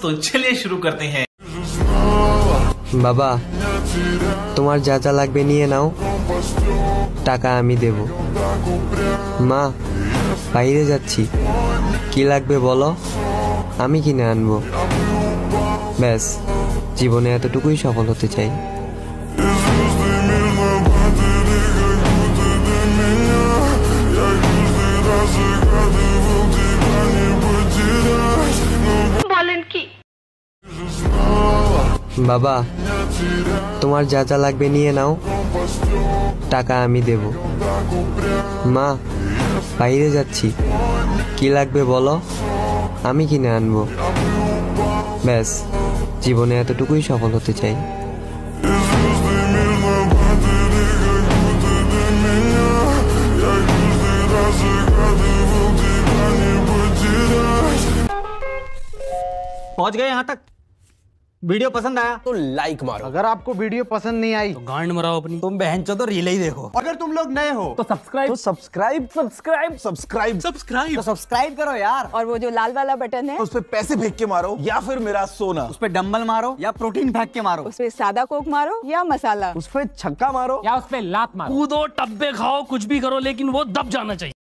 तो चलिए शुरू करते हैं। বাবা, তোমার যা যা লাগবে নিয়ে নাও, টাকা আমি দেব। মা, বাইরে যাচ্ছি, কি লাগবে বলো, আমি কিনে আনবো। ব্যাস, জীবনে এতটুকুই সফল হতে চাই। বাবা, তোমার যা যা লাগবে নিয়ে নাও, টাকা আমি দেব। মা, বাইরে যাচ্ছি, কি লাগবে বলো, আমি কিনে আনবো। ব্যাস, জীবনে এতটুকুই সফল হতে চাই। पहुंच गए यहाँ तक। वीडियो पसंद आया तो लाइक मारो। अगर आपको वीडियो पसंद नहीं आई तो गांड मराओ अपनी। तुम बहनचोद तो रील ही देखो। अगर तुम लोग नए हो तो सब्सक्राइब सब्सक्राइब करो यार। और वो जो लाल वाला बटन है उस पे पैसे फेंक के मारो या फिर मेरा सोना। उस पे डंबल मारो या प्रोटीन फेंक के मारो। उस पे सादा कोक मारो या मसाला। उस पे छक्का मारो या उस पे लात मारो। कूदो, टब्बे खाओ, कुछ भी करो, लेकिन वो दब जाना चाहिए।